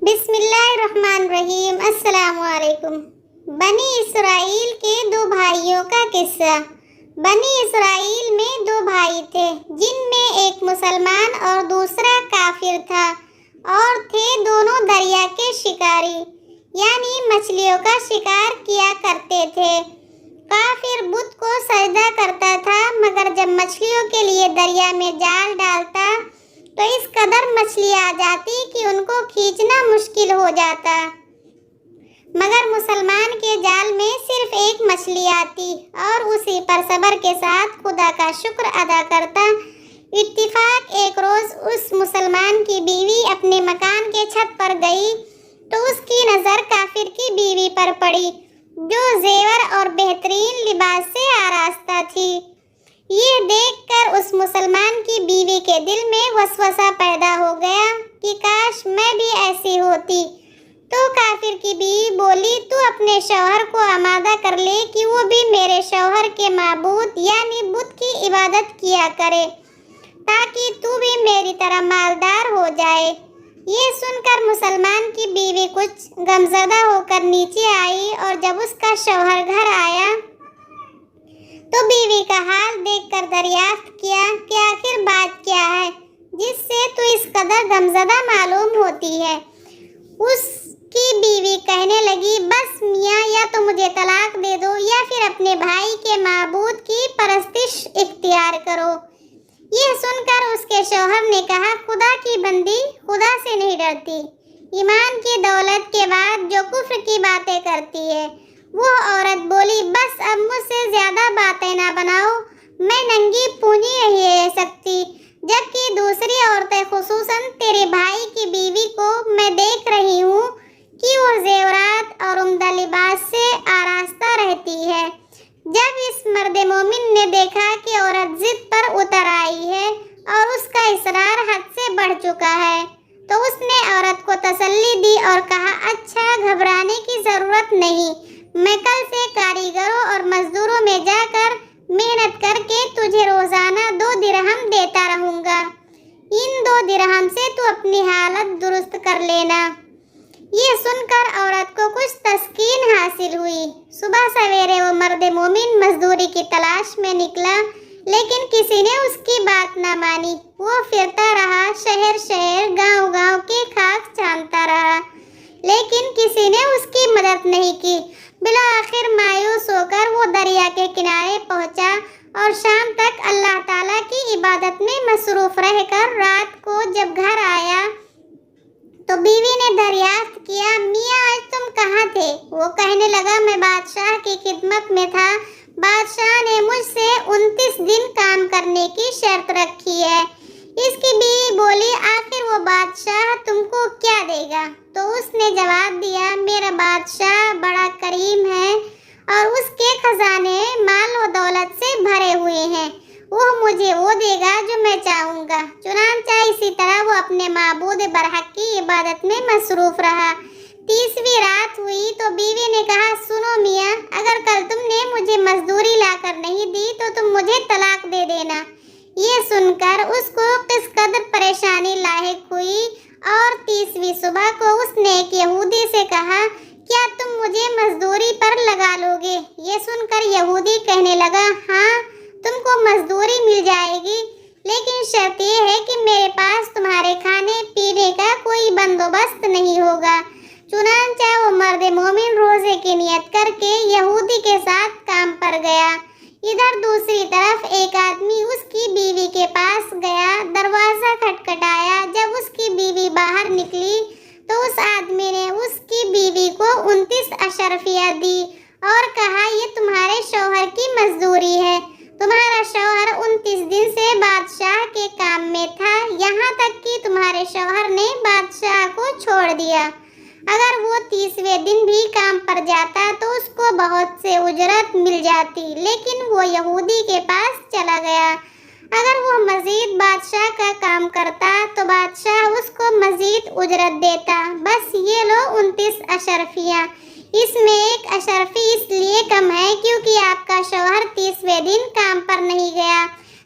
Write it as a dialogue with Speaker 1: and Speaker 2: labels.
Speaker 1: بسم اللہ الرحمن الرحیم۔ السلام علیکم۔ بنی اسرائیل کے دو بھائیوں کا قصہ۔ بنی اسرائیل میں دو بھائی تھے جن میں ایک مسلمان اور دوسرا کافر تھا، اور تھے دونوں دریا کے شکاری، یعنی مچھلیوں کا شکار کیا کرتے تھے۔ کافر بت کو سجدہ کرتا تھا، مگر جب مچھلیوں کے لیے دریا میں جال ڈالتا تو اس قدر مچھلی آ جاتی کہ ان کو کھینچنا مشکل ہو جاتا، مگر مسلمان کے جال میں صرف ایک مچھلی آتی اور اسی پر صبر کے ساتھ خدا کا شکر ادا کرتا۔ اتفاق ایک روز اس مسلمان کی بیوی اپنے مکان کے چھت پر گئی تو اس کی نظر کافر کی بیوی پر پڑی، جو زیور اور بہترین لباس سے آراستہ تھی۔ یہ دیکھ کر اس مسلمان کی بیوی کے دل میں وسوسہ پیدا ہو گیا کہ کاش میں بھی ایسی ہوتی۔ تو کافر کی بیوی بولی، تو اپنے شوہر کو آمادہ کر لے کہ وہ بھی میرے شوہر کے معبود یعنی بت کی عبادت کیا کرے، تاکہ تو بھی میری طرح مالدار ہو جائے۔ یہ سن کر مسلمان کی بیوی کچھ غمزدہ ہو کر نیچے آئی، اور جب اس کا شوہر گھر آیا تو بیوی کا حال دیکھ کر دریافت کیا کہ آخر بات کیا ہے جس سے تو اس قدر غمزدہ معلوم ہوتی ہے۔ اس کی بیوی کہنے لگی، بس میاں، یا تو مجھے طلاق دے دو یا پھر اپنے بھائی کے معبود کی پرستش اختیار کرو۔ یہ سن کر اس کے شوہر نے کہا، خدا کی بندی خدا سے نہیں ڈرتی، ایمان کی دولت کے بعد جو کفر کی باتیں کرتی ہے۔ وہ عورت بولی، بس اب مجھ سے زیادہ باتیں نہ بناؤ، میں ننگی پونجی نہیں رہ سکتی، جبکہ دوسری عورتیں خصوصاً تیرے بھائی کی بیوی کو میں دیکھ رہی ہوں کہ وہ زیورات اور عمدہ لباس سے آراستہ رہتی ہے۔ جب اس مرد مومن نے دیکھا کہ عورت ضد پر اتر آئی ہے اور اس کا اصرار حد سے بڑھ چکا ہے تو اس نے عورت کو تسلی دی اور کہا، اچھا، گھبرانے کی ضرورت نہیں، میں کل سے کاریگروں اور مزدوروں میں جا کر محنت کر کے تجھے روزانہ 2 درہم دیتا رہوں گا، ان 2 درہم سے تو اپنی حالت درست کر لینا۔ یہ سن کر عورت کو کچھ تسکین حاصل ہوئی۔ صبح سویرے وہ مرد مومن مزدوری کی تلاش میں نکلا، لیکن کسی نے اس کی بات نہ مانی۔ وہ پھرتا رہا، شہر شہر، گاؤں گاؤں کی خاک چھانتا رہا، لیکن کسی نے اس کی مدد نہیں کی۔ بالآخر مایوس ہو کر وہ دریا کے کنارے پہنچا اور شام تک اللہ تعالیٰ کی عبادت میں مصروف رہ کر رات کو جب گھر آیا تو بیوی نے دریافت کیا، میاں آج تم کہاں تھے؟ وہ کہنے لگا، میں بادشاہ کی خدمت میں تھا، بادشاہ نے مجھ سے 29 دن کام کرنے کی شرط رکھی ہے۔ اس کی بیوی بولی، آخر وہ بادشاہ تم کو کیا دے گا؟ تو اس نے جواب دیا، میرا بادشاہ بڑا کریم ہے اور اس کے خزانے مال و دولت سے بھرے ہوئے ہیں، وہ مجھے وہ دے گا جو میں چاہوں گا۔ چنانچہ اسی طرح وہ اپنے معبود برحق کی عبادت میں مصروف رہا۔ 30ویں رات ہوئی تو بیوی نے کہا، سنو میاں، اگر کل تم نے مجھے مزدوری لا کر نہیں دی تو تم مجھے طلاق دے دینا۔ یہ سن کر اس کو کس قدر پریشانی لاحق ہوئی، اور 30ویں صبح کو اس نے ایک یہودی سے کہا، کیا تم مجھے مزدوری پر لگا لو گے؟ یہ سن کر یہودی کہنے لگا، ہاں، تم کو مزدوری مل جائے گی، لیکن شرط یہ ہے کہ میرے پاس تمہارے کھانے پینے کا کوئی بندوبست نہیں ہوگا۔ چنانچہ وہ مرد مومن روزے کی نیت کر کے یہودی کے ساتھ کام پر گیا۔ ادھر دوسری طرف ایک آدمی اس کی بیوی کے پاس گیا، دروازہ کھٹکھٹایا۔ جب اس کی بیوی باہر نکلی تو اس آدمی نے اس کی بیوی کو 29 اشرفیہ دی اور کہا، یہ تمہارے شوہر کی مزدوری ہے، تمہارا شوہر 29 دن سے بادشاہ کے کام میں تھا، یہاں تک کہ تمہارے شوہر نے بادشاہ کو چھوڑ دیا۔ اگر وہ 30ویں دن بھی کام پر جاتا تو اس کو بہت سے اجرت مل جاتی، لیکن وہ یہودی کے پاس چلا گیا۔ اگر وہ مزید بادشاہ کا کام کرتا تو بادشاہ اس کو مزید اجرت دیتا۔ بس یہ لو 29 اشرفیہ، اس میں ایک اشرفی اس لیے کم ہے کیونکہ آپ کا شوہر 30ویں دن کام پر نہیں گیا۔